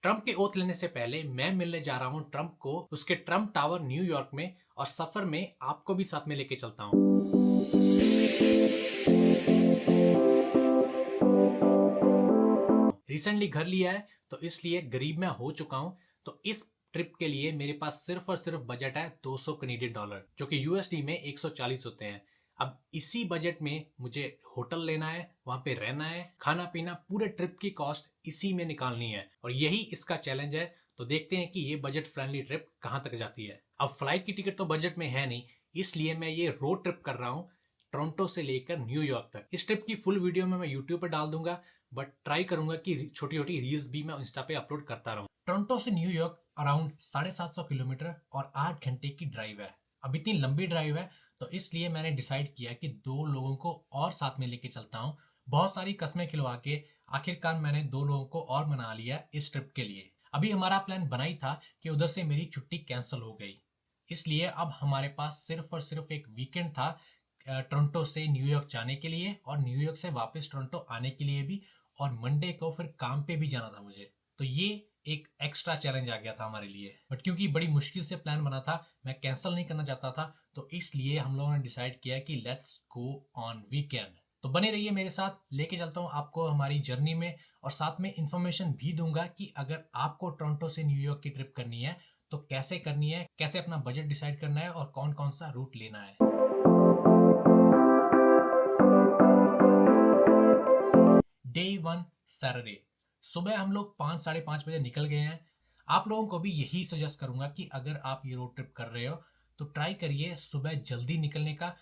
Trump के oath लेने से पहले मैं मिलने जा रहा हूँ ट्रंप को उसके ट्रंप टावर न्यूयॉर्क में, और सफर में आपको भी साथ में लेके चलता हूँ। रिसेंटली घर लिया है तो इसलिए गरीब मैं हो चुका हूँ। तो इस ट्रिप के लिए मेरे पास सिर्फ और सिर्फ बजट है 200 कनेडियन डॉलर, जो कि यूएसडी में 140 होते हैं। अब इसी बजट में मुझे होटल लेना है, वहां पे रहना है, खाना पीना, पूरे ट्रिप की कॉस्ट इसी में निकालनी है, और यही इसका चैलेंज है। तो देखते हैं कि ये बजट फ्रेंडली ट्रिप कहाँ तक जाती है। अब फ्लाइट की टिकट तो बजट में है नहीं, इसलिए मैं ये रोड ट्रिप कर रहा हूँ टोरंटो से लेकर न्यूयॉर्क तक। इस ट्रिप की फुल वीडियो में मैं यूट्यूब पर डाल दूंगा, बट ट्राई करूंगा कि छोटी छोटी रील्स भी मैं इंस्टा पे अपलोड करता रहूं। टोरंटो से न्यूयॉर्क अराउंड 750 किलोमीटर और 8 घंटे की ड्राइव है। अब इतनी लंबी ड्राइव है तो इसलिए मैंने डिसाइड किया कि 2 लोगों को और साथ में लेके चलता हूँ। बहुत सारी कस्में खिलवा के आखिरकार मैंने 2 लोगों को और मना लिया इस ट्रिप के लिए। अभी हमारा प्लान बना ही था कि उधर से मेरी छुट्टी कैंसिल हो गई, इसलिए अब हमारे पास सिर्फ और सिर्फ एक वीकेंड था टोरंटो से न्यूयॉर्क जाने के लिए, और न्यूयॉर्क से वापस टोरंटो आने के लिए भी, और मंडे को फिर काम पे भी जाना था मुझे। तो ये एक एक्स्ट्रा चैलेंज आ गया था हमारे लिए, बट क्योंकि बड़ी मुश्किल से प्लान बना था, मैं कैंसिल नहीं करना चाहता था, तो इसलिए हम लोगों ने डिसाइड किया कि लेट्स गो ऑन वीकेंड। तो बने रहिए मेरे साथ, लेके चलता हूँ आपको हमारी जर्नी में, और साथ में इंफॉर्मेशन भी दूंगा कि अगर आपको टोरंटो से न्यूयॉर्क की ट्रिप करनी है तो कैसे करनी है, कैसे अपना बजट डिसाइड करना है, और कौन कौन सा रूट लेना है। डे 1 सैटरडे सुबह हम लोग 5 साढ़े 5 बजे निकल गए हैं। आप लोगों को भी यही सजेस्ट करूंगा कि अगर आप ये रोड ट्रिप कर रहे हो तो ट्राई करिए सुबह जल्दी निकलने का।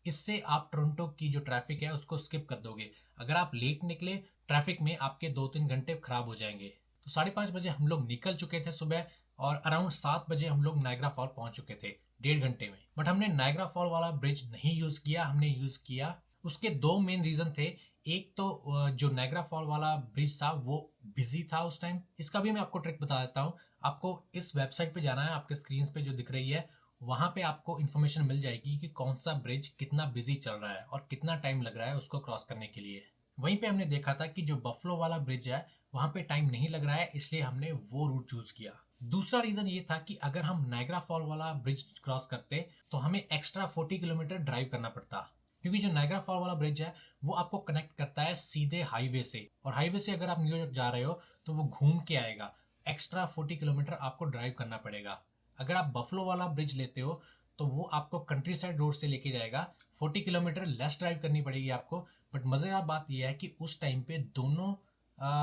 इससे आप टोरंटो की जो ट्रैफिक है उसको स्किप कर दोगे। अगर आप लेट निकले ट्रैफिक में, आपके 2-3 घंटे खराब हो जाएंगे। तो 5:30 बजे हम लोग निकल चुके थे सुबह, और अराउंड 7 बजे हम लोग नायग्रा फॉल पहुंच चुके थे 1.5 घंटे में। बट हमने नायग्रा फॉल वाला ब्रिज नहीं यूज किया, हमने यूज किया, उसके 2 मेन रीजन थे। एक तो जो नायग्रा फॉल वाला ब्रिज था वो बिजी था उस टाइम। इसका भी मैं आपको ट्रिक बता देता हूँ। आपको इस वेबसाइट पे जाना है, आपके स्क्रीन पे जो दिख रही है वहां पे आपको इन्फॉर्मेशन मिल जाएगी कि कौन सा ब्रिज कितना बिजी चल रहा है और कितना टाइम लग रहा है उसको क्रॉस करने के लिए। वहीं पे हमने देखा था कि जो बफलो वाला ब्रिज है वहां पे टाइम नहीं लग रहा है, इसलिए हमने वो रूट चूज किया। दूसरा रीजन ये था कि अगर हम नायग्रा फॉल वाला ब्रिज क्रॉस करते तो हमें एक्स्ट्रा 40 किलोमीटर ड्राइव करना पड़ता, क्योंकि जो नायग्रा फॉल वाला ब्रिज है वो आपको कनेक्ट करता है सीधे हाईवे से, और हाईवे से अगर आप न्यूयॉर्क जा रहे हो तो वो घूम के आएगा। एक्स्ट्रा 40 किलोमीटर आपको ड्राइव करना पड़ेगा। अगर आप बफलो वाला ब्रिज लेते हो तो वो आपको कंट्री साइड रोड से लेके जाएगा, 40 किलोमीटर लेस ड्राइव करनी पड़ेगी आपको। बट मज़ेदार बात यह है कि उस टाइम पे दोनों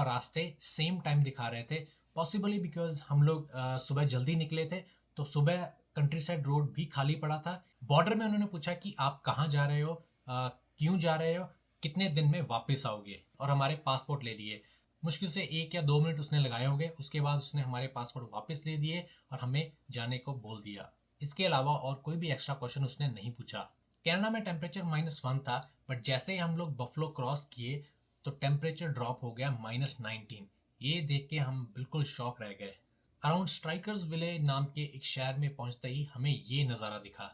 रास्ते सेम टाइम दिखा रहे थे, पॉसिबली बिकॉज हम लोग सुबह जल्दी निकले थे, तो सुबह कंट्री साइड रोड भी खाली पड़ा था। बॉर्डर में उन्होंने पूछा कि आप कहाँ जा रहे हो, क्यों जा रहे हो, कितने दिन में वापस आओगे, और हमारे पासपोर्ट ले लिए। मुश्किल से 1 या 2 मिनट उसने लगाए होंगे, उसके बाद उसने हमारे पासपोर्ट वापस ले दिए और हमें जाने को बोल दिया। इसके अलावा और कोई भी एक्स्ट्रा क्वेश्चन उसने नहीं पूछा। कनाडा में टेम्परेचर -1 था, बट जैसे ही हम लोग बफलो क्रॉस किए तो टेम्परेचर ड्रॉप हो गया -19। ये देख के हम बिल्कुल शॉक रह गए। अराउंड स्ट्राइकर्स विलेज नाम के एक शहर में पहुंचते ही हमें ये नज़ारा दिखा।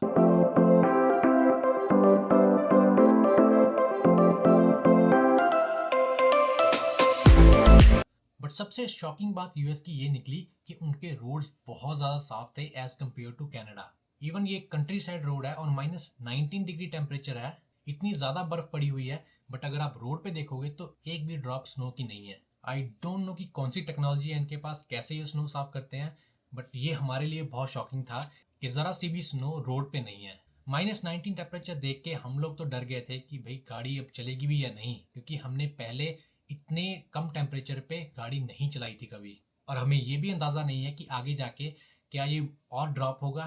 बट सबसे शॉकिंग बात यूएस की ये निकली कि उनके रोड्स बहुत ज़्यादा साफ थे as compare to Canada. Even ये कंट्री साइड रोड है और -19 डिग्री टेम्परेचर है, इतनी ज़्यादा बर्फ पड़ी हुई है, बट अगर आप रोड पे देखोगे तो एक भी ड्रॉप स्नो की नहीं है। आई डोंट नो कि कौन सी टेक्नोलॉजी है इनके पास, कैसे ये स्नो साफ करते हैं, बट ये हमारे लिए बहुत शॉकिंग था कि ज़रा सी भी स्नो रोड पे नहीं है। -19 टेम्परेचर देख के हम लोग तो डर गए थे कि भाई गाड़ी अब चलेगी भी या नहीं, क्योंकि हमने पहले इतने कम टेम्परेचर पे गाड़ी नहीं चलाई थी कभी, और हमें ये भी अंदाज़ा नहीं है कि आगे जाके क्या ये और ड्रॉप होगा।